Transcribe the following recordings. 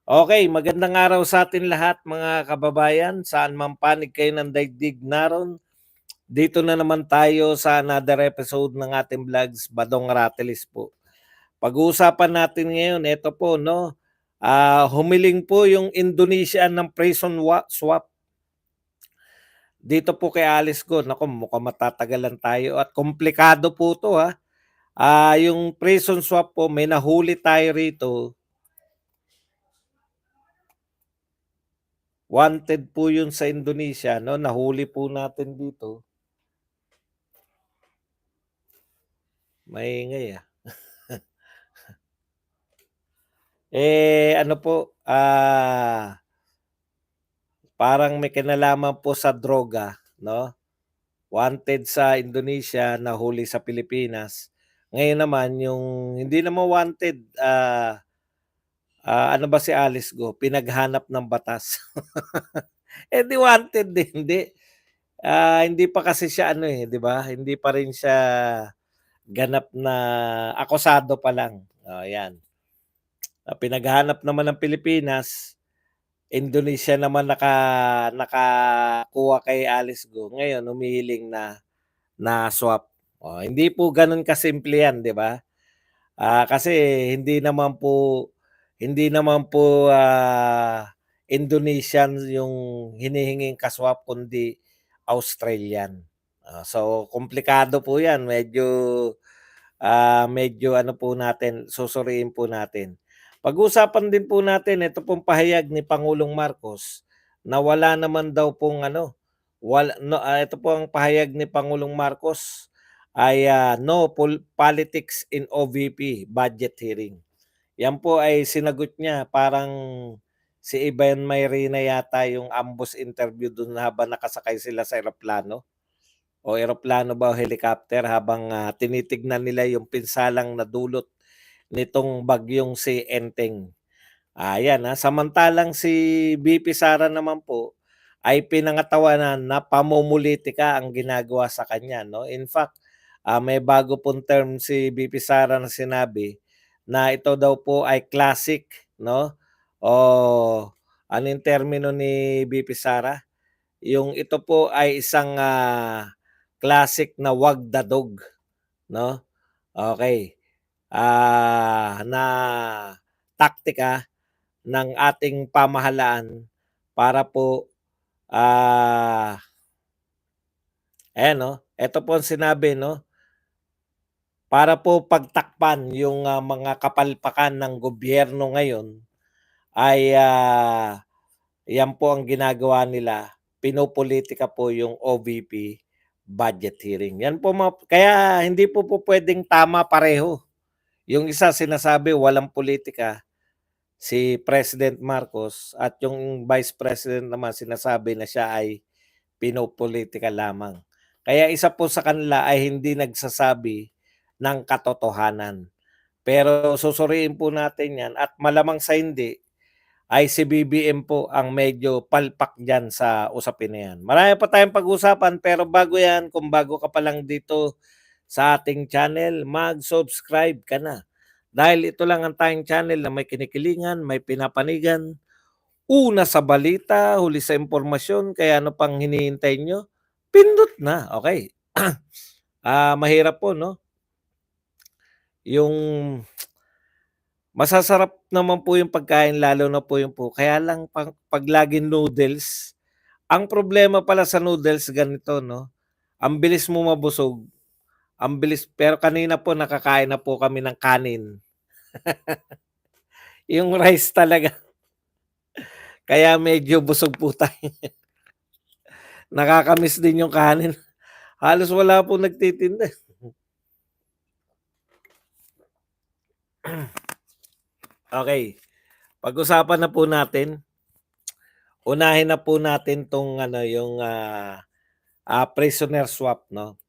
Okay, magandang araw sa atin lahat mga kababayan, saan man panig kayo ng daigdig naroon. Dito na naman tayo sa another episode ng ating vlogs, Badong Ratelis po. Pag-uusapan natin ngayon, ito po, no? Humiling po yung Indonesia ng prison swap. Dito po kay Alice ko, naku, mukhang matatagalan tayo at komplikado po to ha. Yung prison swap po, may nahuli tayo rito. Wanted po yun sa Indonesia, no? Nahuli po natin dito. Maingay ah. Ano po, parang may kinalaman po sa droga, no? Wanted sa Indonesia, nahuli sa Pilipinas. Ngayon naman yung hindi naman wanted, ano ba si Alice Go, pinaghanap ng batas. Di wanted din, hindi. Hindi pa kasi siya ano, 'di ba? Hindi pa rin siya ganap na akusado pa lang. Oh, 'yan. Pinaghahanap naman ng Pilipinas, Indonesia naman nakakuha kay Alice Go. Ngayon humihiling na swap. Hindi po gano'n kasimple 'yan, 'di ba? Kasi hindi naman po, Indonesian yung hinihinging ka-swap kundi Australian. So komplikado po 'yan, medyo ano po natin, susuriin po natin. Pag-usapan din po natin ito pong pahayag ni Pangulong Marcos na wala naman daw pong ano, ito po ang pahayag ni Pangulong Marcos ay, no politics in OVP budget hearing. Yan po ay sinagot niya parang si Ivan Mayrina yata yung ambush interview dun habang nakasakay sila sa eroplano. O eroplano ba o helicopter habang, tinitignan nila yung pinsalang nadulot nitong bagyong si Enteng. Samantalang si VP Sara naman po ay pinangatawanan na pamumulitika ang ginagawa sa kanya 'no. In fact, may bago pong term si VP Sara na sinabi na ito daw po ay classic 'no, o ano yung termino ni VP Sara? Yung ito po ay isang, classic na wag dadog 'no, okey. Na taktika ng ating pamahalaan para po, ah, ayan 'no, eto po ang sinabi 'no, para po pagtakpan yung, mga kapalpakan ng gobyerno ngayon ay, 'yan po ang ginagawa nila, pinopolitika po yung OVP budget hearing. Yan po kaya hindi po pupuwedeng tama pareho. Yung isa sinasabi walang politika, si President Marcos, at yung Vice President naman sinasabi na siya ay pinopolitika lamang. Kaya isa po sa kanila ay hindi nagsasabi ng katotohanan. Pero susuriin po natin 'yan at malamang sa hindi ay si BBM po ang medyo palpak diyan sa usapin na 'yan. Marami pa tayong pag-usapan pero bago 'yan, kung bago ka pa lang dito sa ating channel, mag-subscribe ka na. Dahil ito lang ang tayong channel na may kinikilingan, may pinapanigan, una sa balita, huli sa impormasyon, kaya ano pang hinihintay nyo? Pindot na, okay. Mahirap po 'no, yung masasarap naman po yung pagkain lalo na po yung kaya lang 'pag laging noodles, ang problema pala sa noodles ganito 'no, ang bilis mo mabusog, ang bilis pero kanina po nakakain na po kami ng kanin. Yung rice talaga, kaya medyo busog po tayo. Nakaka-miss din yung kanin. Halos wala pong nagtitinda. Okay, pag-usapan na po natin, unahin na po natin 'tong ano, yung, prisoner swap 'no.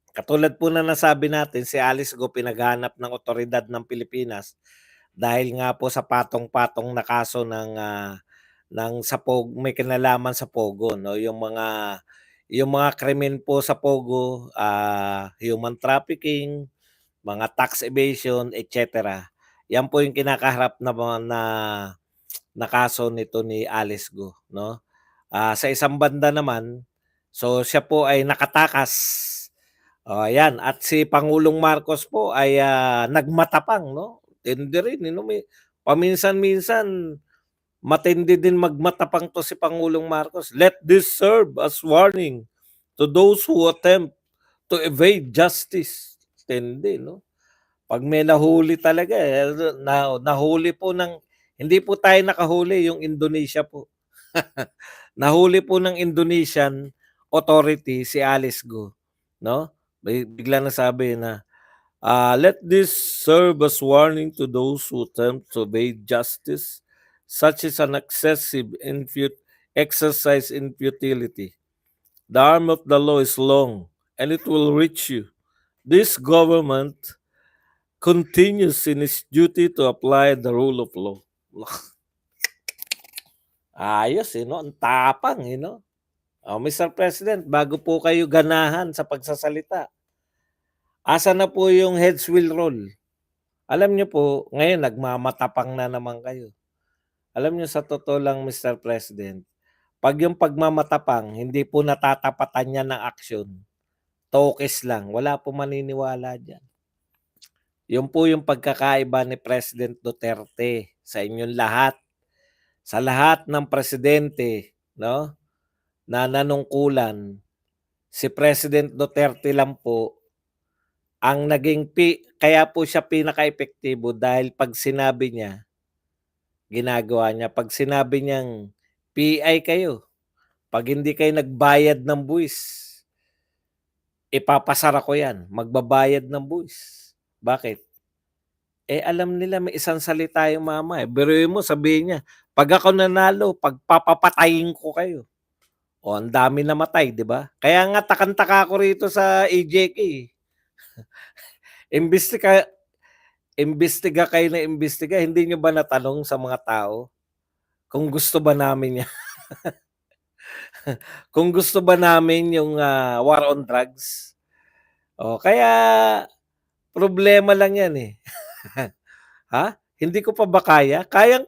Katulad po na nasabi natin, si Alice Go pinaghahanap ng otoridad ng Pilipinas dahil nga po sa patong-patong na kaso ng sa may kinalaman sa Pogo 'no, yung mga krimen po sa Pogo, human trafficking, mga tax evasion, et cetera. Yan po yung kinakaharap na na kaso nito ni Alice Go, 'no. Sa isang banda naman, so siya po ay nakatakas, ayan, at si Pangulong Marcos po ay, nagmatapang, 'no. Tindi rin, eh, 'no, paminsan-minsan matindi din magmatapang 'to si Pangulong Marcos. "Let this serve as warning to those who attempt to evade justice." Tindi, 'no. 'Pag may nahuli talaga, eh, nahuli po ng hindi po tayo nakahuli, yung Indonesia po. Nahuli po ng Indonesian authority si Alice Go, 'no. Biglang nagsabi na, "Let this serve as warning to those who attempt to evade justice, such as an excessive exercise in futility. The arm of the law is long, and it will reach you. This government continues in its duty to apply the rule of law." Ayos, eh, 'no, ang tapang, eh, 'no? Mr. President, bago po kayo ganahan sa pagsasalita, asa na po yung heads will roll? Alam niyo po, ngayon nagmamatapang na naman kayo. Alam niyo sa totoo lang, Mr. President, 'pag yung pagmamatapang hindi po natatapatan niya ng aksyon, tokes lang, wala po maniniwala diyan. Yun po yung pagkakaiba ni President Duterte sa inyong lahat. Sa lahat ng presidente, 'no, na nanungkulan, si President Duterte lang po ang naging kaya po siya pinakaepektibo dahil 'pag sinabi niya, ginagawa niya. 'Pag sinabi niyang, "PI kayo, 'pag hindi kayo nagbayad ng buwis, ipapasara ko 'yan, magbabayad ng buwis." Bakit? Alam nila may isang salita yung mama, eh. Biruin mo sabihin niya, "'Pag ako nanalo, pagpapapatayin ko kayo." Ang dami namatay, 'di ba? Kaya nga takang-taka ako rito sa AJK, eh. Imbestiga imbestiga kayo na imbestiga, hindi niyo ba natanong sa mga tao kung gusto ba namin 'yan, kung gusto ba namin yung, war on drugs? Kaya problema lang 'yan, eh. Ha? Hindi ko pa ba kaya? Kayang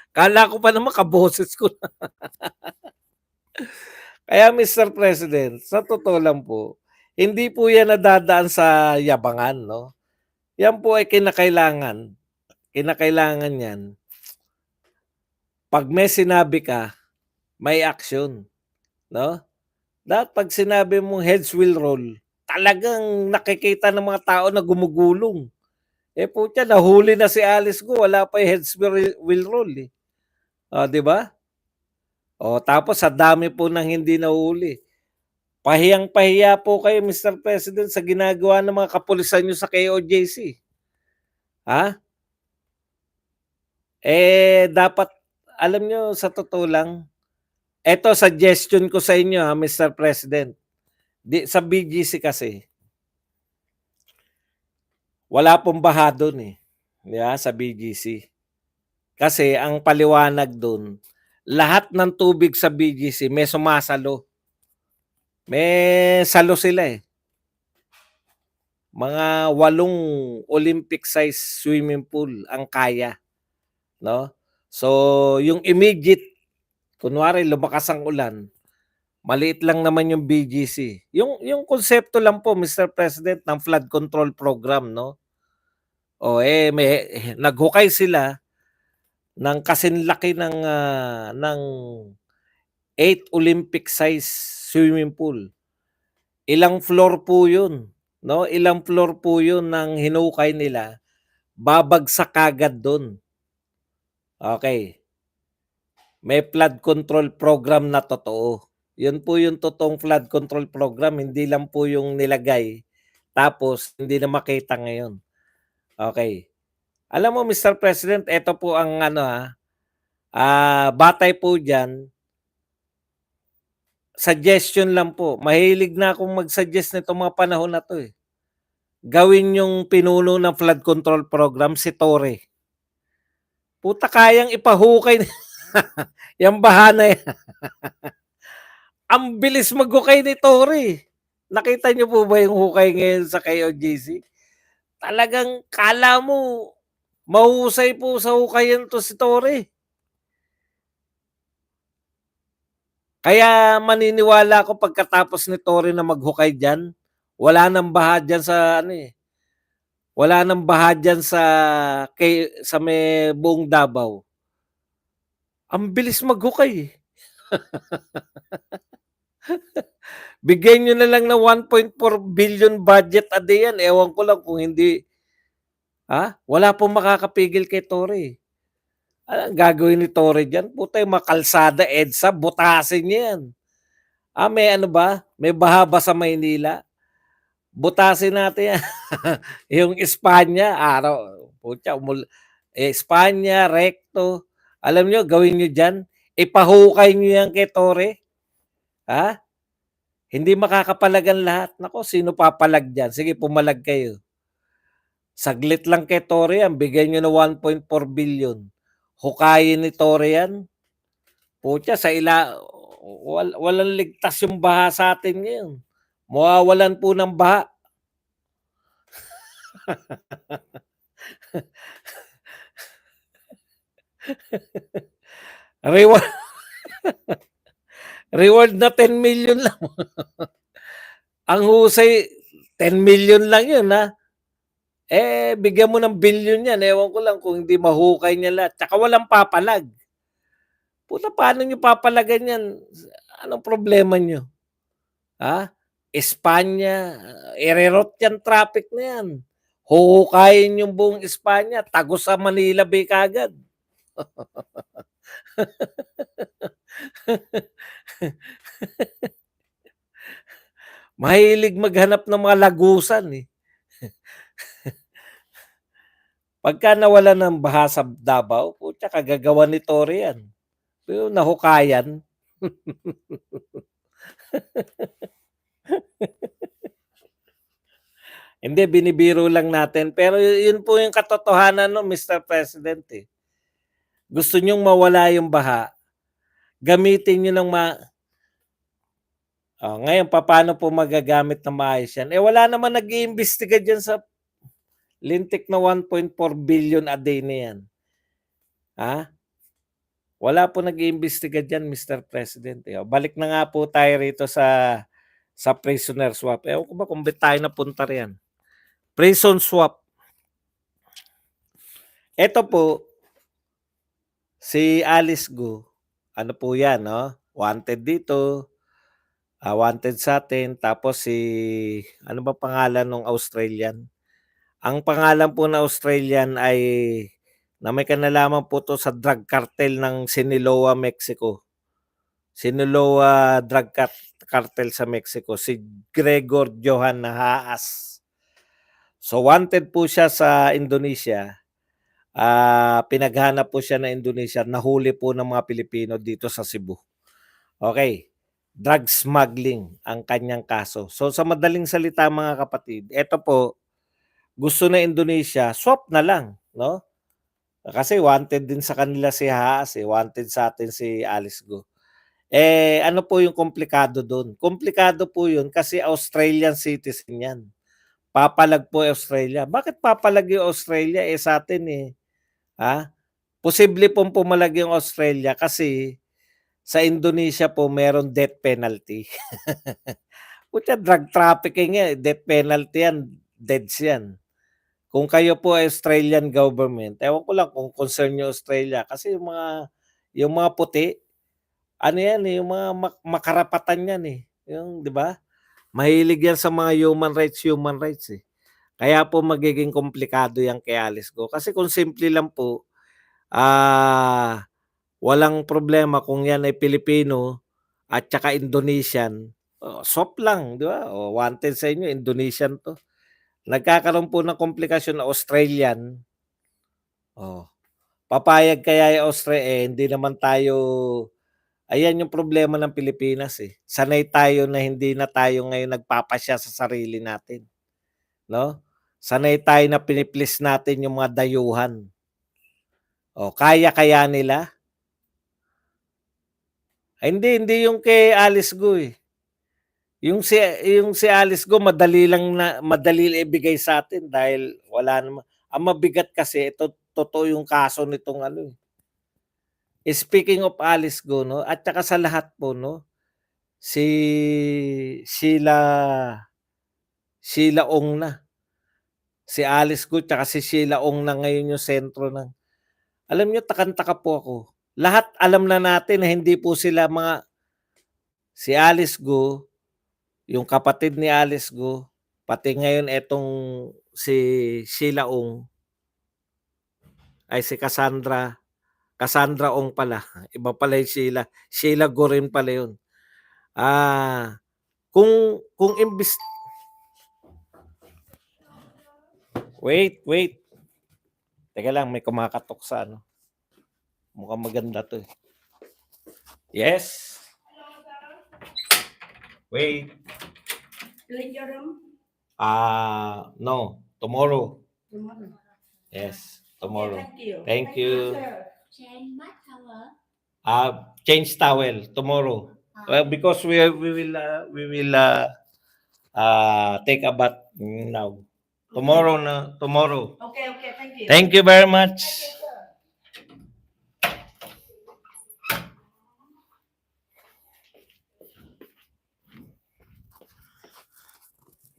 akala ko pa naman kaboses ko na. Kaya Mr. President, sa totoo lang po, hindi po 'yan nadadaan sa yabangan, 'no? 'Yan po ay kinakailangan niyan 'pag may sinabi ka, may aksyon, 'no? Dapat 'pag sinabi mong heads will roll, talagang nakikita ng mga tao na gumugulong. Putya, nahuli na si Alice Go, wala pa yung heads will roll, eh. 'Di ba? Tapos sa dami po ng hindi nahuli. Pahiyang-pahiya po kayo, Mr. President, sa ginagawa ng mga kapulisan niyo sa KOJC. Ha? Dapat alam niyo, sa totoo lang, eto suggestion ko sa inyo, Mr. President. Sa BGC kasi, wala pong baha dun, eh, 'di ba, sa BGC. Kasi ang paliwanag dun, lahat ng tubig sa BGC may sumasalo. May salo sila, eh. Mga 8 Olympic size swimming pool ang kaya, 'no? So, yung immediate, kunwari lumakas ang ulan, maliit lang naman yung BGC. Yung konsepto lang po, Mr. President, ng flood control program, 'no? Naghukay sila ng kasing-laki ng 8 Olympic size swimming pool. Ilang floor po 'yun, 'no? Ilang floor po 'yun ng hinukay nila, babagsak kaagad do'n. Okey. May flood control program na totoo. 'Yun po yung totoong flood control program, hindi lang po yung nilagay, tapos hindi na makita ngayon. Okey. Alam mo, Mr. President, eto po ang ano, batay po diyan, suggestion lang po. Mahilig na akong mag-suggest nitong mga panahon na 'to, eh. Gawin yung pinuno ng flood control program si Torre. Puta, kayang ipahukay yang baha na yan. Ang bilis maghukay ni Torre. Nakita niyo po ba yung hukay ngayon sa KOJC? Talagang akala mo Mahusay po sa hukayan 'to si Torre. Kaya maniniwala ako pagkatapos ni Torre na maghukay diyan, wala ng baha diyan sa ano, eh, wala ng baha diyan sa may buong Davao. Ang bilis maghukay, eh. Bigyan niyo na lang ng 1.4 billion budget a day yan, ewan ko lang kung hindi wala pong makakapigil kay Torre, eh. Ang gagawin ni Torre diyan, puta yung mga kalsada, EDSA, butasin niya yan. May ano ba, may baha ba sa Maynila? Butasin natin yan. Yung Espanya, putya Espanya, Recto, alam niyo gawin niyo diyan, ipahukay niyo yan kay Torre, ha? Hindi makakapalag ang lahat. Naku, sino papalag diyan? Sige, pumalag kayo. Saglit lang kay Torre yan, bigyan niyo ng 1.4 billion. Hukayin ni Torre yan. Putya, walang ligtas yung baha sa atin ngayon. Mawawalan po ng baha. Reward, reward na 10 million lang. Ang husay, 10 million lang yun, ha? Bigyan mo ng billion yan. Ewan ko lang kung hindi mahukay niya lahat. Tsaka walang papalag. Puta, paano niyo papalagan yan? Anong problema niyo? Espanya, irerot yan traffic na yan. Huhukayin yung buong Espanya, tagos sa Manila Bay kagad. Mahilig maghanap ng mga lagusan, eh. Pagka nawala ng baha sa Davao, putya kagagawa ni Torre yan. Pero nahukayan. Hindi, binibiro lang natin. Pero yun po yung katotohanan no, Mr. President, eh. Gusto nyong mawala yung baha, gamitin nyo ng ngayon paano po magagamit na maayos yan? Wala naman nag-iimbestiga dyan sa lintik na 1.4 billion a day na yan. Wala po nag-iimbestiga dyan, Mr. President. Balik na nga po tayo rito sa prisoner swap. Ewan ko ba kung ba't tayo napunta riyan? Prison swap. Ito po, si Alice Go, ano po yan, no? Wanted dito, wanted sa atin. Tapos ano ba pangalan ng Australian? Ang pangalan po na Australian ay na may kanalaman po to sa drug cartel ng Sinaloa, Mexico. Sinaloa drug cartel sa Mexico, si Gregor Johan Haas. So wanted po siya sa Indonesia. Pinaghanap po siya na Indonesia, nahuli po ng mga Pilipino dito sa Cebu. Okay, drug smuggling ang kanyang kaso. So sa madaling salita mga kapatid, ito po, gusto na Indonesia, swap na lang, no? Kasi wanted din sa kanila si Haas, wanted sa atin si Alice Go. Ano po yung komplikado doon? Komplikado po yun kasi Australian citizen yan. Papalag po Australia. Bakit papalag yung Australia? Sa atin posible pong pumalag yung Australia kasi sa Indonesia po meron death penalty. Putya, drug trafficking death penalty yan, deads yan. Kung kayo po Australian government, ewan ko lang kung concern nyo Australia kasi yung mga puti, ano yan yung mga makarapatan yan yung, di ba? Mahilig yan sa mga human rights eh. Kaya po magiging komplikado yan kay Alice Go. Kasi kung simple lang po, walang problema kung yan ay Pilipino at saka Indonesian, swap lang, di ba? Wanted sa inyo, Indonesian to. Nagkakaroon po ng komplikasyon na Australian. Papayag kaya yung Australia, hindi naman tayo, ayan yung problema ng Pilipinas eh. Sanay tayo na hindi na tayo ngayon nagpapasya sa sarili natin. No? Sanay tayo na piniplis natin yung mga dayuhan. Kaya nila? Hindi yung kay Alice Go eh. Yung si Alice Go madali lang ibigay sa atin dahil wala naman. Ang mabigat kasi ito totoo yung kaso nitong ano, Speaking of Alice Go 'no, at saka sa lahat po 'no, si Sheila Sheila Ong na, si Alice Go tsaka si Sheila Ong na ngayon yung sentro ng alam niyo takang-taka po ako. Lahat alam na natin na hindi po sila mga si Alice Go, yung kapatid ni Alice Go, pati ngayon etong si Sheila Ong, ay si Cassandra Ong pala, iba pala yung Sheila, Sheila Go rin pala yun. Kung imbis wait. Teka lang may kumakatok sa ano. Mukhang maganda 'to, eh. Yes. Wait. No, tomorrow. Yes, tomorrow. Thank you. Change towel tomorrow. Well, because we will take a bath now. Tomorrow. Okay, thank you. Thank you very much.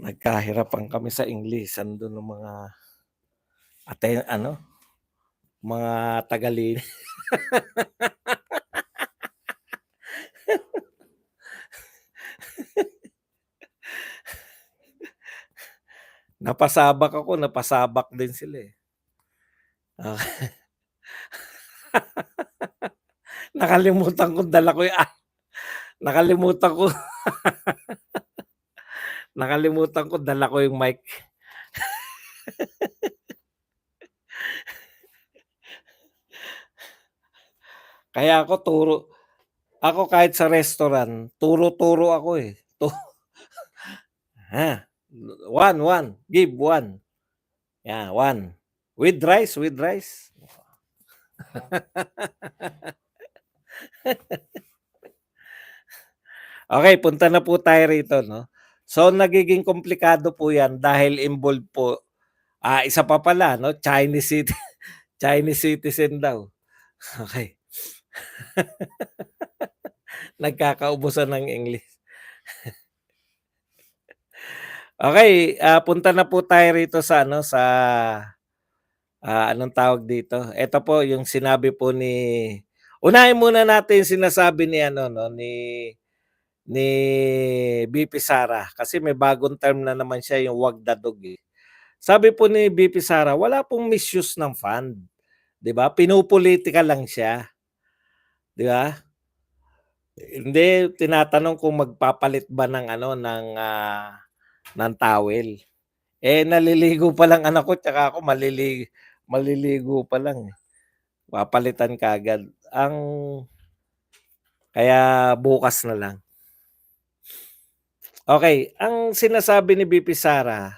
Nagkahirapan kami sa English. Andun ng mga mga Tagalini. Napasabak din sila, eh. Okay. Nakalimutan ko dala ko nakalimutan ko dala ko yung mic. Kaya ako kahit sa restaurant, turo ako, eh. One, give one. Yeah, one. With rice. Okay, punta na po tayo rito, no? So, nagiging komplikado po yan dahil involved po, isa pa pala, no? Chinese citizen daw. Okay. Nagkakaubusan ng English. Okay, punta na po tayo rito sa anong tawag dito? Ito po yung sinabi po unahin muna natin yung sinasabi ni BP Sara kasi may bagong term na naman siya yung wag dadog, eh. Sabi po ni BP Sara, wala pong misuse ng fund, 'di ba? Pinupolitika lang siya. 'Di ba? Hindi tinatanong kung magpapalit ba ng towel. Eh naliligo pa lang anak ko tsaka ako maliligo pa lang, eh. Papalitan kaagad. Kaya bukas na lang. Okay, ang sinasabi ni BP Sara,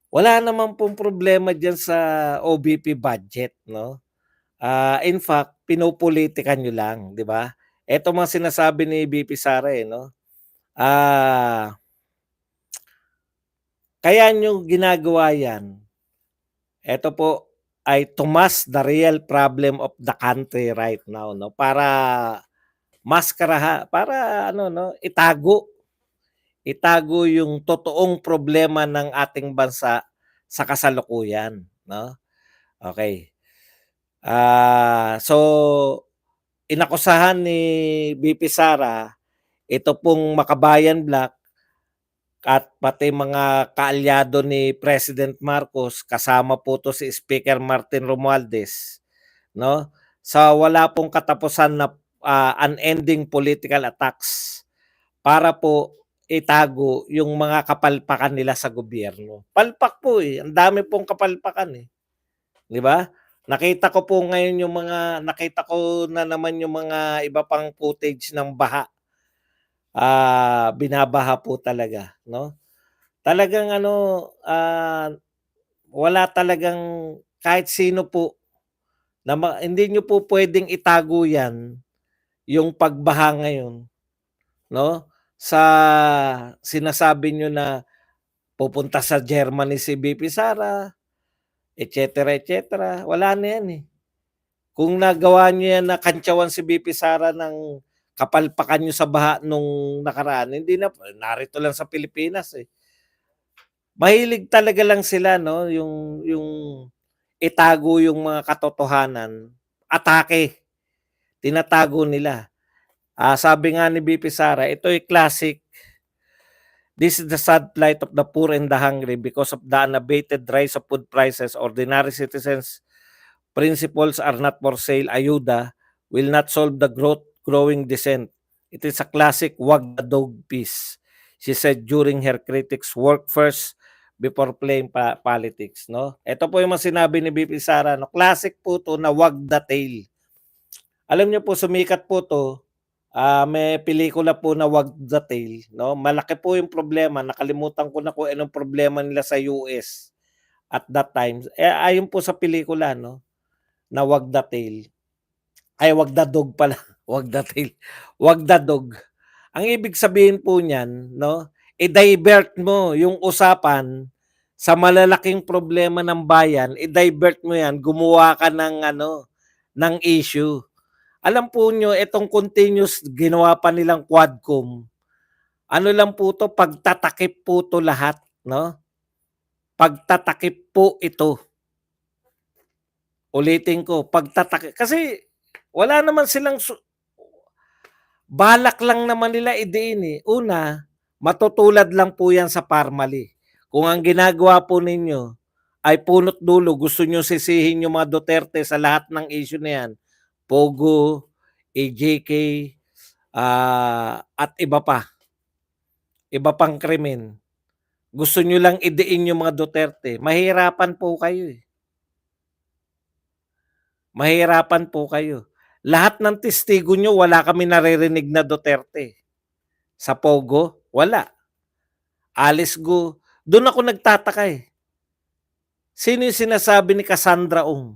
wala naman pong problema diyan sa OBP budget, no? In fact, pinopolitikan niyo lang, 'di ba? Ito mga sinasabi ni BP Sara, no? Kaya niyo ginagawa 'yan. Ito po ay to mask the real problem of the country right now, no? Para itago yung totoong problema ng ating bansa sa kasalukuyan, no? Okay. So inakusahan ni BP Sara ito pong Makabayan Black at pati mga kaalyado ni President Marcos, kasama po to si Speaker Martin Romualdez, no? Sa wala pong katapusan na unending political attacks para po itago yung mga kapalpakan nila sa gobyerno. Palpak po, eh. Ang dami pong kapalpakan, eh. 'Di ba? Nakita ko na naman yung mga iba pang footage ng baha. Binabaha po talaga, no? Talagang wala talagang kahit sino po na hindi niyo po pwedeng itago 'yan, yung pagbaha ngayon, no? Sa sinasabi niyo na pupunta sa Germany si BP Sara, et cetera, wala na yan, eh. Kung nagawa niyo yan na kantyawan si VP Sara ng kapalpakan niyo sa baha nung nakaraan, hindi na narito lang sa Pilipinas, eh. Mahilig talaga lang sila 'no, yung itago yung mga katotohanan, atake, tinatago nila. Sabi nga ni VP Sara, ito'y classic. This is the sad plight of the poor and the hungry because of the unabated rise of food prices. Ordinary citizens' principles are not for sale. Ayuda will not solve the growing dissent. It is a classic wag the dog piece. She said during her critics work first before playing politics. No? Ito po yung mga sinabi ni BP Sara. No? Classic po to na wag the tail. Alam niyo po, sumikat po to. May pelikula po na Wag the Tail, no? Malaki po yung problema, nakalimutan ko na kung anong problema nila sa US at that time. Ayon po sa pelikula, no, na Wag the Tail. Ay, Wag the Dog pala, Wag the Tail. Wag the Dog. Ang ibig sabihin po niyan, no, i-divert mo yung usapan sa malalaking problema ng bayan, i-divert mo yan, gumawa ka ng ano, ng issue. Alam po nyo, itong continuous ginawa pa nilang Quadcom, ano lang po 'to, pagtatakip po 'to lahat, 'no? Pagtatakip po ito. Ulitin ko, pagtatakip kasi wala naman silang balak lang naman nila idiin, eh. Una, matutulad lang po 'yan sa Parmali. Kung ang ginagawa po ninyo ay punot dulo gusto niyong sisihin yung mga Duterte sa lahat ng issue na 'yan, Pogo, AJK, at iba pang krimen. Gusto nyo lang idiin yung mga Duterte, mahihirapan po kayo, eh. Mahihirapan po kayo. Lahat ng testigo nyo wala kami naririnig na Duterte. Sa Pogo, wala. Alice Go, dun ako nagtataka, eh. Sino yung sinasabi ni Cassandra Ong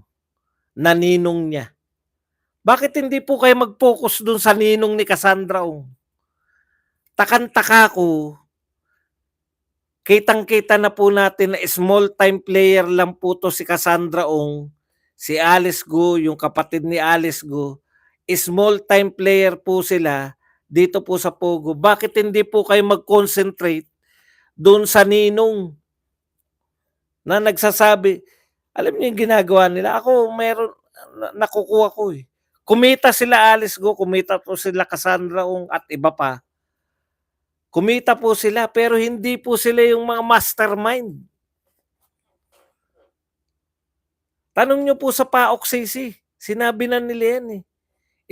na ninong niya? Bakit hindi po kayo mag-focus dun sa ninong ni Cassandra Ong? Takang-taka ko, kitang-kita na po natin na small time player lang po to si Cassandra Ong, si Alice Go, yung kapatid ni Alice Go, small time player po sila dito po sa Pogo. Bakit hindi po kayo mag-concentrate doon sa ninong na nagsasabi, alam niyo yung ginagawa nila, ako meron, nakukuha ko, eh. Kumita sila Alice Go, kumita po sila Cassandra Ong at iba pa. Kumita po sila pero hindi po sila yung mga mastermind. Tanong nyo po sa PAOK CC, sinabi na nila yan, eh.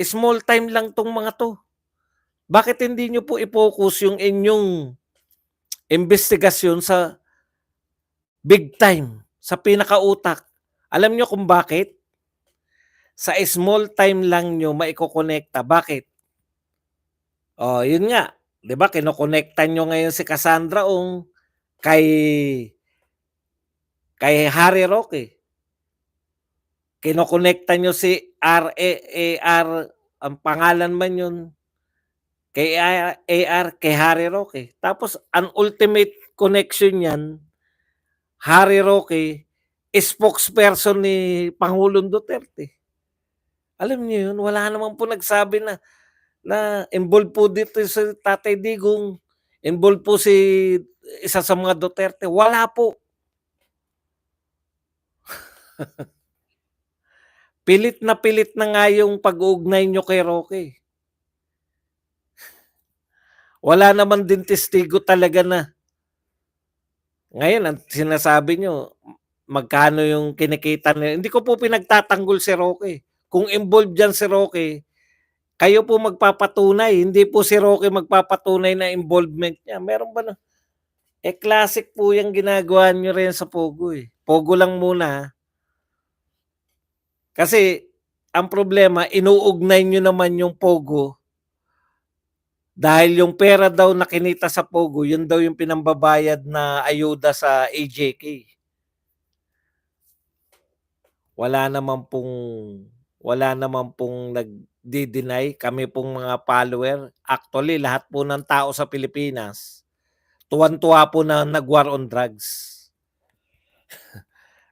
Small time lang tong mga to. Bakit hindi nyo po i-focus yung inyong investigasyon sa big time, sa pinakautak? Alam nyo kung bakit? Sa small time lang nyo maikokonekta. Bakit? Yun nga. 'Di ba kinokonektan nyo ngayon si Cassandra Ong kay Harry Roque. Kinokonekta nyo si RAR, ang pangalan man yun, kay AR, kay Harry Roque. Tapos ang ultimate connection yan, Harry Roque, spokesperson ni Pangulong Duterte. Alam niyo yun, wala naman po nagsabi na involved po dito si Tatay Digong, involved po si isa sa mga Duterte. Wala po. Pilit na nga yung pag-uugnay nyo kay Roque. Wala naman din testigo talaga na. Ngayon, ang sinasabi nyo, magkano yung kinikita nila. Hindi ko po pinagtatanggol si Roque. Kung involved dyan si Roque, kayo po magpapatunay. Hindi po si Roque magpapatunay na involvement niya. Meron ba na? Classic po yung ginagawa nyo rin sa Pogo, eh. Pogo lang muna. Kasi, ang problema, inuugnay nyo naman yung Pogo dahil yung pera daw na kinita sa Pogo, yun daw yung pinambabayad na ayuda sa AJK. Wala naman pong nagdi-deny, kami pong mga follower. Actually, lahat po ng tao sa Pilipinas, tuwan-tuwa po na nag-war on drugs.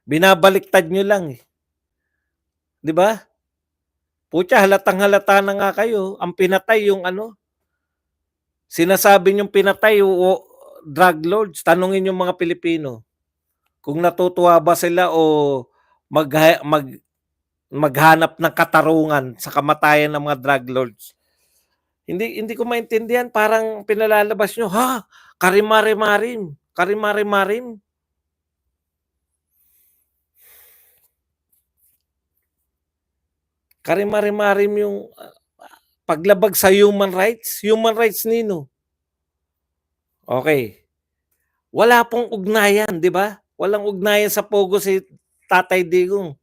Binabaliktad niyo lang, eh, 'di ba? Putya halatang-halata na nga kayo, ang pinatay yung ano, sinasabi niyong pinatay drug lords, tanungin yung mga Pilipino kung natutuwa ba sila o magha mag maghanap ng katarungan sa kamatayan ng mga drug lords. Hindi ko maintindihan, parang pinalalabas niyo, "Ha, karimari-marim, karimari-marim." Karimari-marim yung, paglabag sa human rights nino? Okay, wala pong ugnayan, 'di ba? Walang ugnayan sa pogo si Tatay Digong,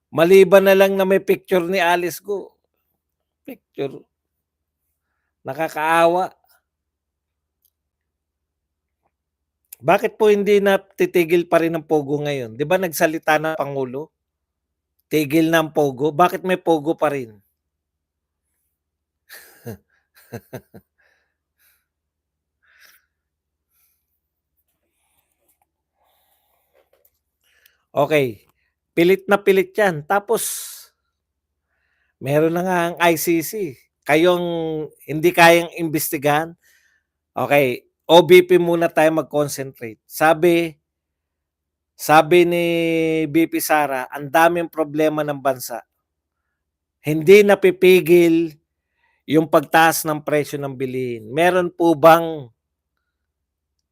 maliban na lang na may picture ni Alice Go, picture, nakakaawa. Bakit po hindi natitigil pa rin ang pogo ngayon? 'Di ba nagsalita na pangulo, tigil na ang pogo, bakit may pogo pa rin? Okay, pilit na pilit 'yan, tapos meron na nga ang ICC, kayong hindi kayang imbestigahan. Okay, OBP muna tayo mag-concentrate. Sabi sabi ni VP Sara, ang daming problema ng bansa. Hindi napipigil yung pagtaas ng presyo ng bilihin. Meron po bang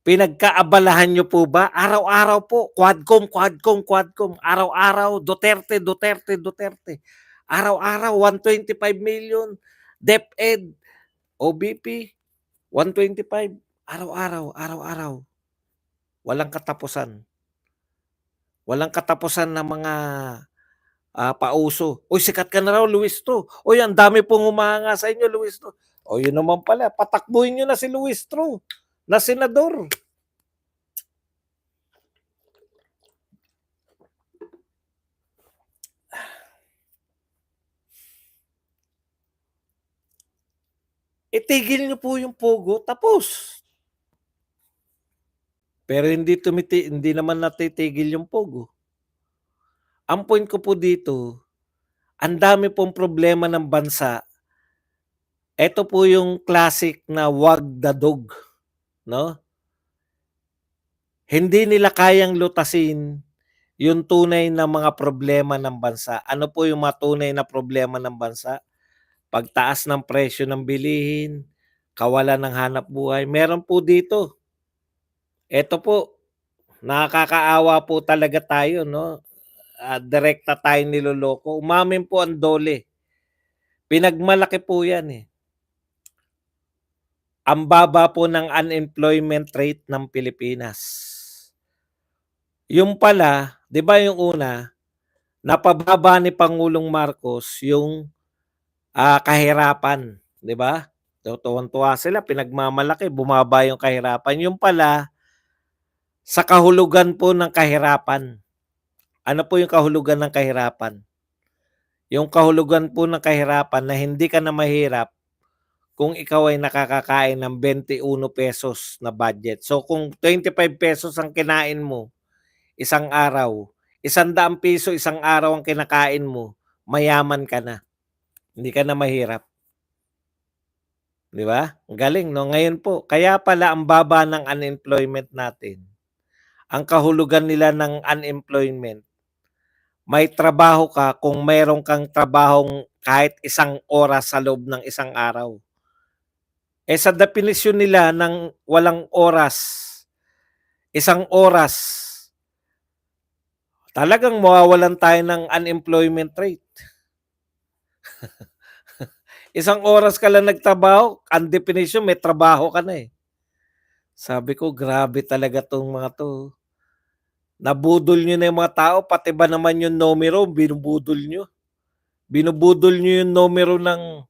pinagkaabalahan niyo po ba? Araw-araw po, Quadcom, Quadcom, Quadcom. Araw-araw, Duterte, Duterte, Duterte. Araw-araw, 125 million. DepEd, OBP, 125. Araw-araw, araw-araw. Walang katapusan. Walang katapusan ng mga pauso. Uy, sikat ka na raw, Luis To. Uy, ang dami pong humahanga sa inyo, Luis To. O yun naman pala, patakbuhin nyo na si Luis To na senador. Itigil nyo po yung pogo, tapos. Pero hindi naman natitigil yung pogo. Ang point ko po dito, ang dami pong problema ng bansa. Ito po yung classic na wag dadog, no? Hindi nila kayang lutasin yung tunay na mga problema ng bansa. Ano po yung mga tunay na problema ng bansa? Pagtaas ng presyo ng bilihin, kawalan ng hanap buhay. Meron po dito. Ito po, nakakaawa po talaga tayo, no? Direkta tayong niloloko. Umamin po ang DOLE. Pinagmalaki po yan eh. Ang baba po ng unemployment rate ng Pilipinas. Yung pala, 'di ba yung una, napababa ni Pangulong Marcos yung kahirapan, 'di ba? Tuwang-tuwa sila, pinagmamalaki, bumaba yung kahirapan. Yung pala, sa kahulugan po ng kahirapan. Ano po yung kahulugan ng kahirapan? Yung kahulugan po ng kahirapan na hindi ka na mahirap kung ikaw ay nakakakain ng 21 pesos na budget. So kung 25 pesos ang kinain mo isang araw, 100 piso isang araw ang kinakain mo, mayaman ka na. Hindi ka na mahirap. 'Di ba? Ang galing, no? Ngayon po, kaya pala ang baba ng unemployment natin. Ang kahulugan nila ng unemployment, may trabaho ka kung mayroon kang trabahong kahit isang oras sa loob ng isang araw. Eh sa definisyon nila ng walang oras, isang oras, talagang mawawalan tayo ng unemployment rate. Isang oras ka lang nagtrabaho, ang definition may trabaho ka na eh. Sabi ko, grabe talaga tong mga to. Nabudol nyo na yung mga tao, pati ba naman yung numero, binubudol nyo. Binubudol nyo yung numero ng,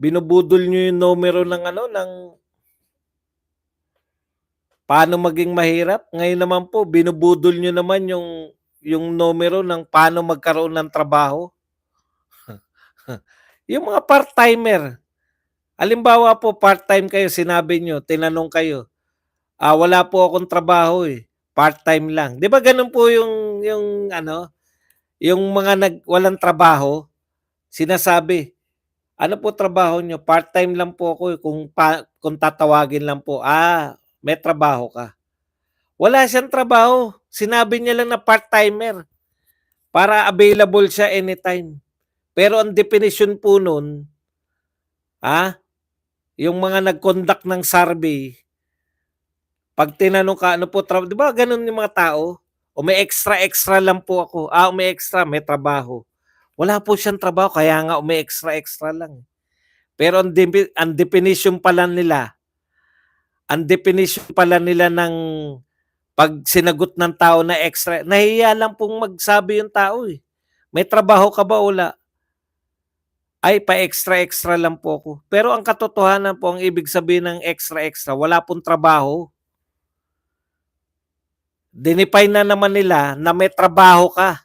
binubudol nyo yung numero ng ano, ng paano maging mahirap. Ngayon naman po, binubudol nyo naman yung numero ng paano magkaroon ng trabaho. Yung mga part-timer, halimbawa po, part-time kayo, sinabi nyo, tinanong kayo, wala po akong trabaho eh, part-time lang. Di ba ganun po yung yung ano, yung mga walang trabaho, sinasabi, "Ano po trabaho niyo?" "Part-time lang po ako, eh, kung tatawagin lang po." May trabaho ka. Wala siyang trabaho, sinabi niya lang na part-timer para available siya anytime. Pero ang definition po nun, ah, yung mga nag-conduct ng survey, 'pag tinanong ka, "Ano po 'di ba gano'n yung mga tao? O may extra-extra lang po ako." May extra, may trabaho. Wala po siyang trabaho kaya nga may extra-extra lang. Pero ang definition pala nila, ang definition pala nila ng 'pag sinagot ng tao na extra, nahihiya lang pong magsabi yung tao, eh. "May trabaho ka ba?" "Wala." "Ay, pa-extra-extra lang po ako." Pero ang katotohanan po, ang ibig sabihin ng extra-extra, wala pong trabaho. Dinefine na naman nila na may trabaho ka.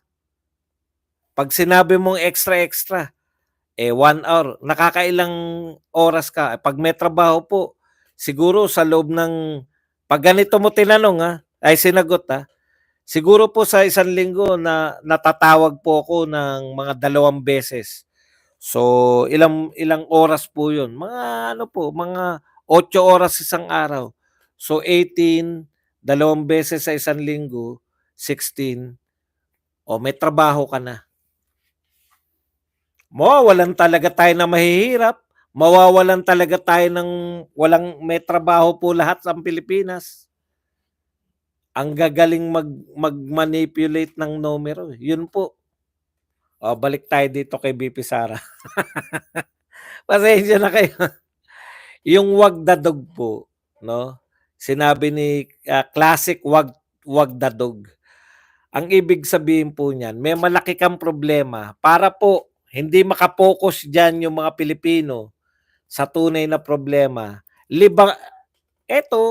'Pag sinabi mong extra-extra, 1 hour, nakakailang oras ka? 'Pag may trabaho po, siguro sa loob ng 'pag ganito mo tinanong, sinagot, siguro po sa isang linggo na natatawag po ako ng mga 2 beses. So, ilang ilang oras po 'yun? Mga ano po, mga 8 oras isang araw. So, 18, 2 beses sa isang linggo, 16, may trabaho ka na. Mawawalan talaga tayo ng mahihirap, mawawalan talaga tayo ng walang may trabaho po lahat sa Pilipinas. Ang gagaling mag-manipulate ng numero, 'yun po. Balik tayo dito kay BP Sara. Pasensya na kayo. Yung wag dadog po, 'no, sinabi ni, classic wag dadog. Ang ibig sabihin po niyan, may malaki kang problema para po hindi maka-focus diyan yung mga Pilipino sa tunay na problema.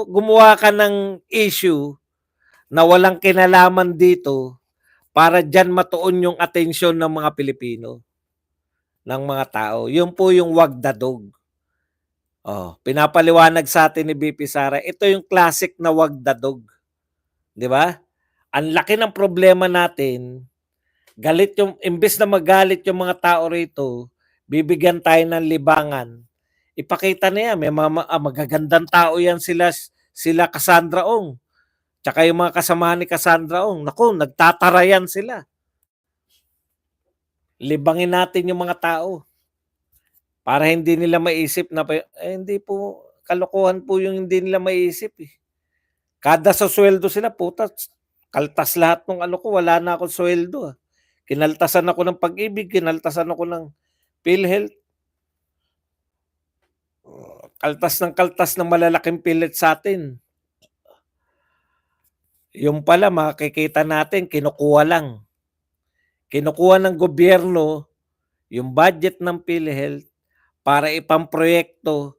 Gumawa ka ng issue na walang kinalaman dito para diyan matuon yung atensyon ng mga Pilipino, ng mga tao. Yun po yung wag dadog. Pinapaliwanag sa atin ni BP Sara, ito yung classic na wag dadog, 'di ba? Ang laki ng problema natin, galit yung imbes na magalit yung mga tao rito, bibigyan tayo ng libangan. Ipakita na yan, may magagandang tao yan, sila Cassandra Ong. Tsaka yung mga kasamahan ni Cassandra Ong, naku, nagtatarayan sila. Libangin natin yung mga tao para hindi nila maisip na, hindi po, kalokohan po yung hindi nila maisip, eh. Kada sa sweldo sila, puta, kaltas lahat ng ano ko, wala na akong sweldo. Kinaltasan ako ng Pag-ibig, kinaltasan ako ng PhilHealth. Kaltas ng malalaking PhilHealth sa atin. Yung pala makikita natin kinukuha lang. Kinukuha ng gobyerno yung budget ng PhilHealth para ipamproyekto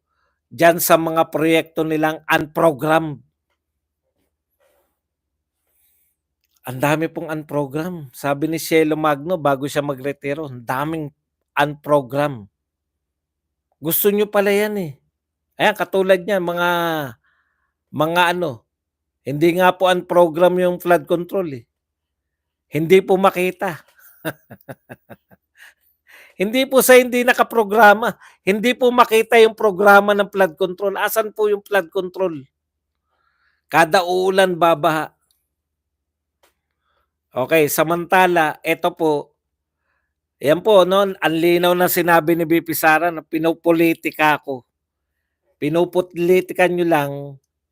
diyan sa mga proyekto nilang unprogrammed. Ang dami pong unprogram. Sabi ni Cielo Magno bago siya magretiro, ang daming unprogram. Gusto nyo pala yan, eh. Ayan, katulad niyan, mga ano, hindi nga po unprogram yung flood control, eh. Hindi po makita. Hindi po sa hindi nakaprograma. Hindi po makita yung programa ng flood control. Asan po yung flood control? Kada uulan, babaha. Okay, samantala, ito po, yan po, no, ang linaw na sinabi ni BP Sara na pinopolitika ko. Pinopolitikan nyo lang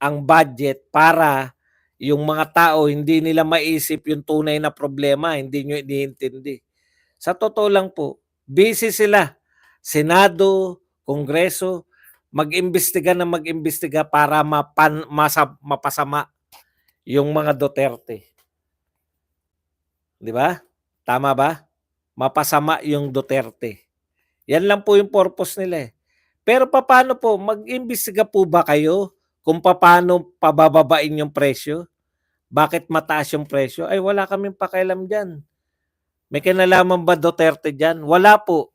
ang budget para yung mga tao hindi nila maisip yung tunay na problema, hindi nyo iniintindi. Sa totoo lang po, busy sila. Senado, Kongreso, mag-imbestiga na mag-imbestiga para mapasama yung mga Duterte. 'Di ba? Tama ba? Mapasama yung Duterte. Yan lang po yung purpose nila, eh. Pero papaano po, mag-imbestiga po ba kayo kung papaano pabababain yung presyo? Bakit mataas yung presyo? Ay, wala kaming pakialam diyan. May kinalaman ba Duterte diyan? Wala po.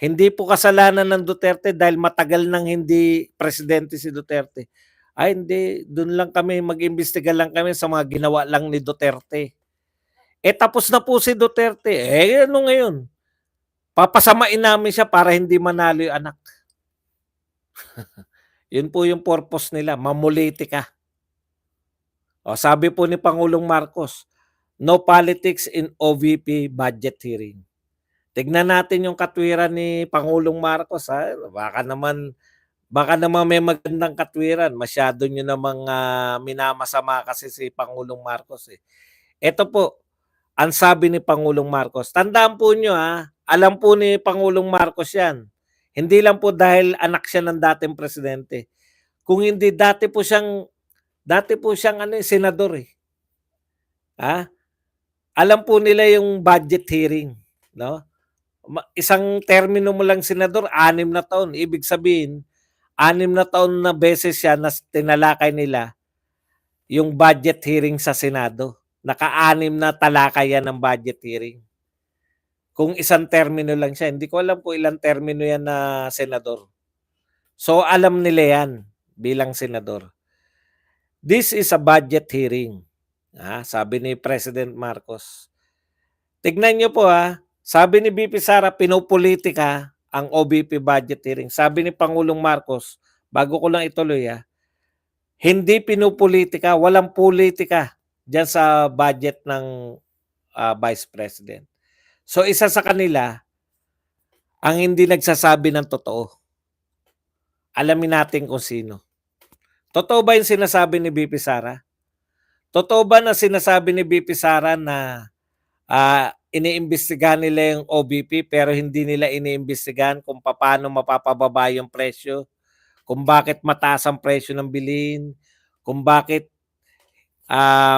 Hindi po kasalanan ng Duterte dahil matagal nang hindi presidente si Duterte. Ay, hindi, doon lang kami mag-imbestiga lang kami sa mga ginawa lang ni Duterte. Eh, tapos na po si Duterte, eh, ano ngayon? Papasamain namin siya para hindi manalo yung anak. Yun po yung purpose nila, mamulitika. O, sabi po ni Pangulong Marcos, no politics in OVP budget hearing. Tignan natin yung katwiran ni Pangulong Marcos, ha. Baka naman may magandang katwiran. Masyado niyo namang minamasama kasi si Pangulong Marcos eh. Ito po, ang sabi ni Pangulong Marcos. Tandaan po niyo alam po ni Pangulong Marcos 'yan. Hindi lang po dahil anak siya ng dating presidente. Kung hindi dati po siyang senador eh. Ha? Alam po nila yung budget hearing, no? Isang termino mo lang senador, 6 na taon. Ibig sabihin, 6 na taon na beses siya na tinalakay nila yung budget hearing sa Senado. Naka-6 na talakay yan ng budget hearing. Kung isang termino lang siya, hindi ko alam kung ilang termino yan na senador. So alam nila yan bilang senador. This is a budget hearing. Sabi ni President Marcos. Tignan niyo po sabi ni BP Sara, pinopolitika ang OVP budget hearing. Sabi ni Pangulong Marcos, bago ko lang ituloy hindi pinopolitika, walang politika diyan sa budget ng Vice President. So isa sa kanila ang hindi nagsasabi ng totoo. Alamin natin kung sino. Totoo ba yung sinasabi ni BP Sara? Totoo ba na sinasabi ni BP Sara na iniimbestigahan nila yung OVP pero hindi nila iniimbestigahan kung paano mapapababa yung presyo, kung bakit mataas ang presyo ng bilihin, kung bakit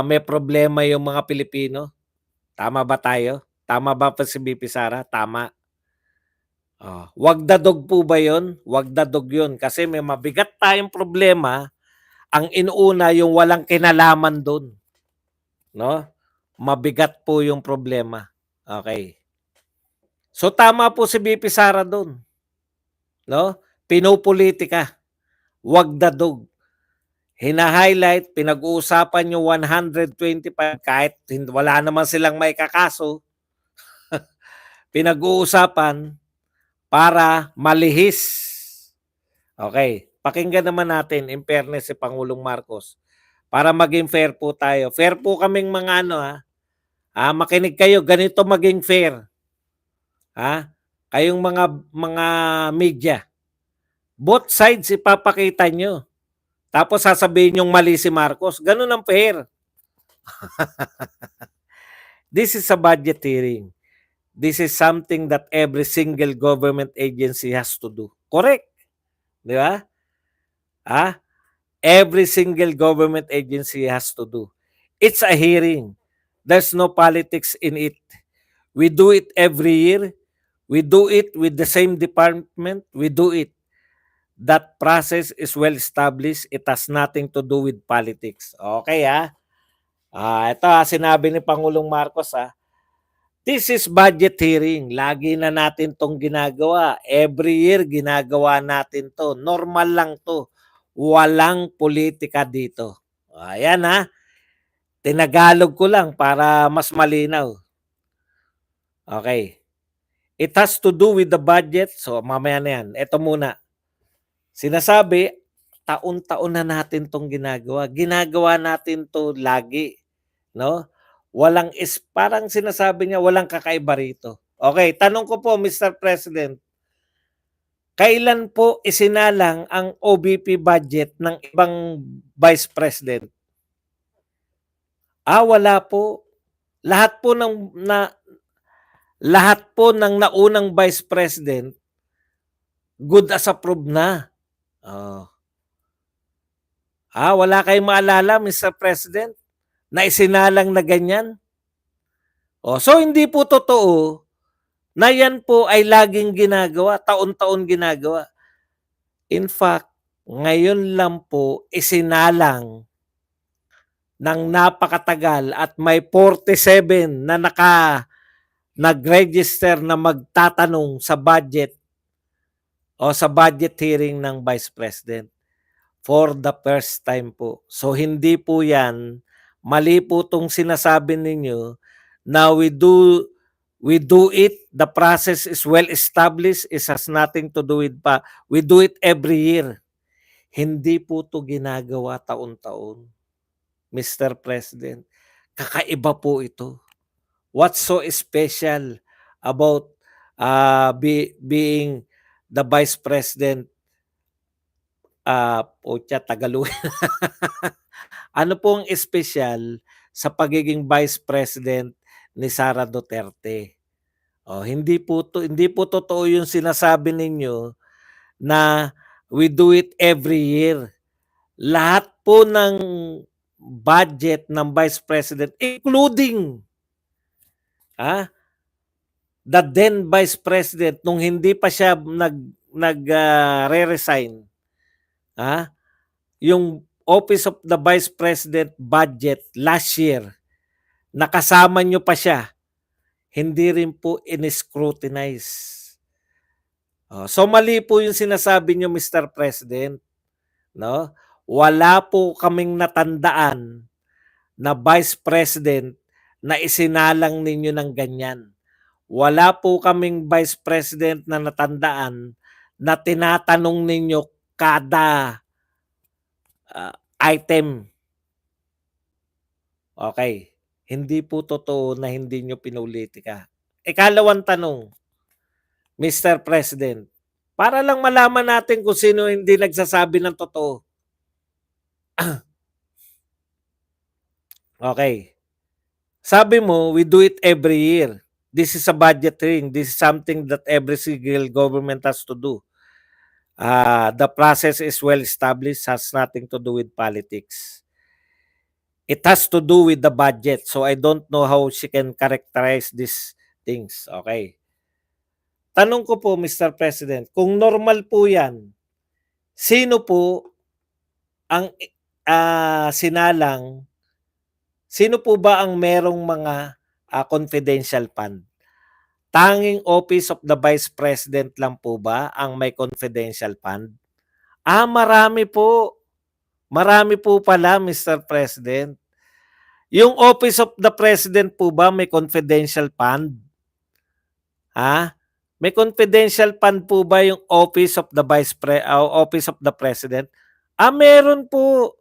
may problema yung mga Pilipino? Tama ba tayo? Tama ba pa si BP Sara? Tama. Wag dadog po ba yun? Wag dadog yun kasi may mabigat tayong problema. Ang inuuna yung walang kinalaman doon. No? Mabigat po yung problema. Okay. So tama po si BP Sara doon. No? Pinopolitika. Wag dadog. Hina-highlight, pinag-uusapan yung 125 kahit wala naman silang may kakaso. Pinag-uusapan para malihis. Okay. Pakinggan naman natin, in fairness si Pangulong Marcos. Para maging fair po tayo. Fair po kaming mga makinig kayo, ganito maging fair. Kayong mga media. Both sides ipapakita nyo. Tapos sasabihin yung mali si Marcos. Ganun ang fair. This is a budget hearing. This is something that every single government agency has to do. Correct. Di ba? Every single government agency has to do. It's a hearing. There's no politics in it. We do it every year. We do it with the same department. We do it. That process is well established. It has nothing to do with politics. Okay ito sinabi ni Pangulong Marcos This is budget hearing. Lagi na natin tong ginagawa. Every year ginagawa natin to. Normal lang to. Walang politika dito. Ayan Tinagalog ko lang para mas malinaw. Okay. It has to do with the budget. So mamaya na yan. Ito muna. Sinasabi, taon-taon na natin tong ginagawa. Ginagawa natin to lagi. No? Parang sinasabi niya, walang kakaiba rito. Okay, tanong ko po, Mr. President, kailan po isinalang ang OVP budget ng ibang Vice President? Wala po. Lahat po ng naunang Vice President, good as approved na. Wala kayong maalala, Mr. President? Na isinalang na ganyan? So hindi po totoo na yan po ay laging ginagawa, taon-taon ginagawa. In fact, ngayon lang po isinalang ng napakatagal at may 47 na nag-register na magtatanong sa budget o sa budget hearing ng Vice President for the first time po. So hindi po yan, mali po itong sinasabi ninyo Now we do it, the process is well established, it has nothing to do with pa. We do it every year. Hindi po 'to ginagawa taon-taon, Mr. President. Kakaiba po ito. What's so special about being the Vice President, putya Tagalog. Ano pong espesyal sa pagiging Vice President ni Sara Duterte? Oh, hindi po totoo yung sinasabi ninyo na we do it every year. Lahat po ng budget ng Vice President, including the then Vice President nung hindi pa siya re-resign, yung Office of the Vice President budget last year, nakasama nyo pa siya, hindi rin po in-scrutinize. So mali po yung sinasabi nyo, Mr. President. No? Wala po kaming natandaan na Vice President na isinalang ninyo ng ganyan. Wala po kaming Vice President na natandaan na tinatanong ninyo kada item. Okay. Hindi po totoo na hindi nyo pinulitika. Ikalawang tanong, Mr. President, para lang malaman natin kung sino hindi nagsasabi ng totoo. Okay. Sabi mo, we do it every year. This is a budget thing. This is something that every single government has to do. The process is well established, has nothing to do with politics. It has to do with the budget. So I don't know how she can characterize these things. Okay. Tanong ko po, Mr. President, kung normal po yan, sino po ang sinalang, sino po ba ang merong mga confidential fund? Tanging Office of the Vice President lang po ba ang may confidential fund? Marami po. Marami po pala, Mr. President. Yung Office of the President po ba may confidential fund? May confidential fund po ba yung Office of the Office of the President? Meron po.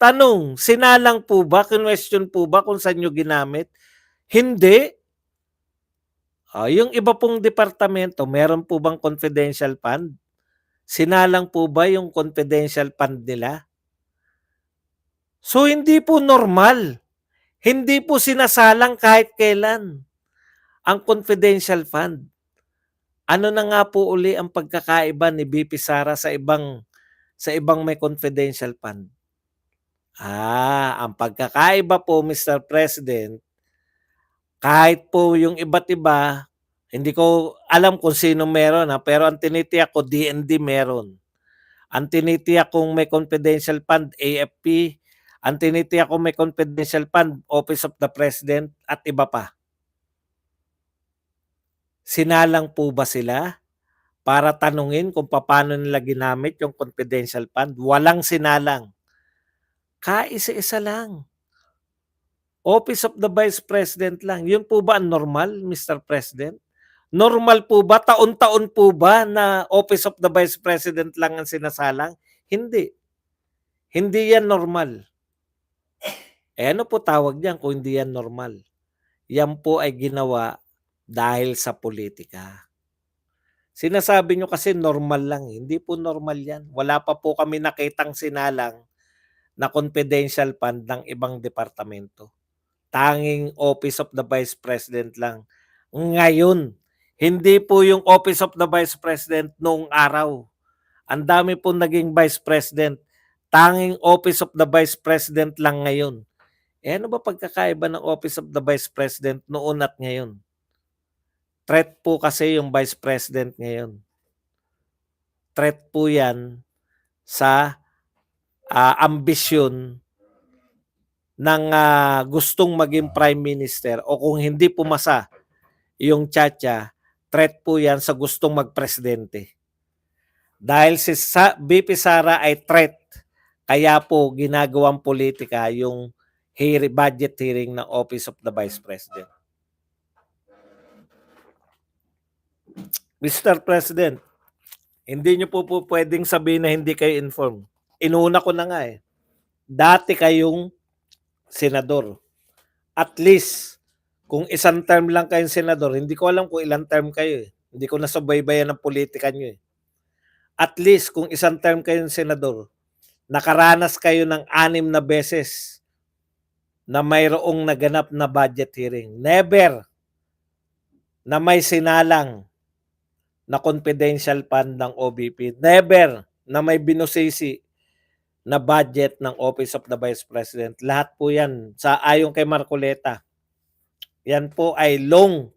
Tanong, sinalang po ba? Question po ba kung saan nyo ginamit? Hindi. Yung iba pong departamento, meron po bang confidential fund? Sinalang po ba yung confidential fund nila? So hindi po normal. Hindi po sinasalang kahit kailan ang confidential fund. Ano na nga po uli ang pagkakaiba ni BP Sara sa ibang may confidential fund? Ang pagkakaiba po, Mr. President, kahit po yung iba't iba, hindi ko alam kung sino meron, pero ang tinitiyak ko, DND meron. Ang tinitiyak kong may confidential fund, AFP. Ang tinitiyak kong may confidential fund, Office of the President, at iba pa. Sinalang po ba sila para tanungin kung paano nila ginamit yung confidential fund? Walang sinalang. Kaisa-isa lang. Office of the Vice President lang. Yun po ba ang normal, Mr. President? Normal po ba? Taon-taon po ba na Office of the Vice President lang ang sinasalang? Hindi. Hindi yan normal. Ano po tawag diyan kung hindi yan normal? Yan po ay ginawa dahil sa politika. Sinasabi nyo kasi normal lang. Hindi po normal yan. Wala pa po kami nakitang sinalang na confidential fund ng ibang departamento. Tanging Office of the Vice President lang. Ngayon, hindi po yung Office of the Vice President noong araw. Ang dami po naging Vice President. Tanging Office of the Vice President lang ngayon. Ano ba pagkakaiba ng Office of the Vice President noon at ngayon? Threat po kasi yung Vice President ngayon. Threat po yan sa ambisyon ng gustong maging Prime Minister o kung hindi pumasa yung Chacha, threat po yan sa gustong magpresidente. Dahil si BP Sara ay threat, kaya po ginagawang politika yung budget hearing ng Office of the Vice President. Mr. President, hindi niyo po puwedeng sabihin na hindi kayo informed. Inuna ko na nga, eh. Dati kayong senador. At least, kung isang term lang kayong senador, hindi ko alam kung ilang term kayo, eh. Hindi ko nasubaybayan ang pulitika niyo, eh. At least, kung isang term kayong senador, nakaranas kayo ng 6 na beses na mayroong naganap na budget hearing. Never na may sinalang na confidential fund ng OVP. Never na may binusisi na budget ng Office of the Vice President. Lahat po yan ayon kay Marcoleta. Yan po ay long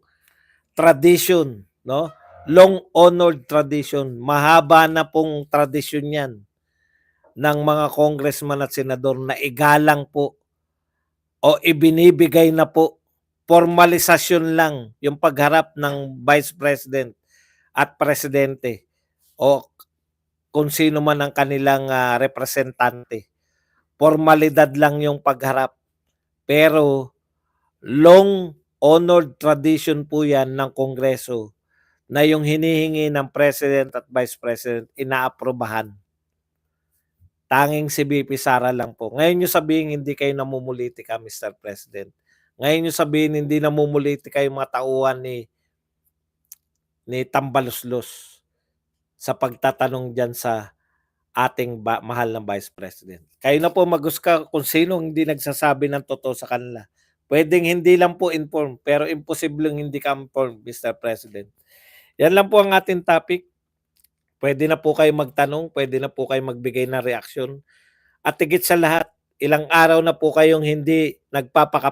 tradition, no? Long honored tradition. Mahaba na pong tradisyon yan ng mga congressman at senador na igalang po o ibinibigay na po, formalisasyon lang yung pagharap ng Vice President at Presidente o kung sino man ang kanilang representante. Formalidad lang yung pagharap. Pero long honored tradition po yan ng Kongreso na yung hinihingi ng President at Vice President inaaprobahan. Tanging si VP Sara lang po. Ngayon nyo sabihin hindi kayo namumulitika, Mr. President. Ngayon nyo sabihin hindi namumulitika yung mga tauhan ni Tambaluslos sa pagtatanong dyan sa ating mahal na Vice President. Kayo na po maghusga kung sino hindi nagsasabi ng totoo sa kanila. Pwedeng hindi lang po informed, pero imposibleng hindi ka informed, Mr. President. Yan lang po ang ating topic. Pwede na po kayo magtanong, pwede na po kayo magbigay ng reaksyon. At higit sa lahat, ilang araw na po kayong hindi nagpapaka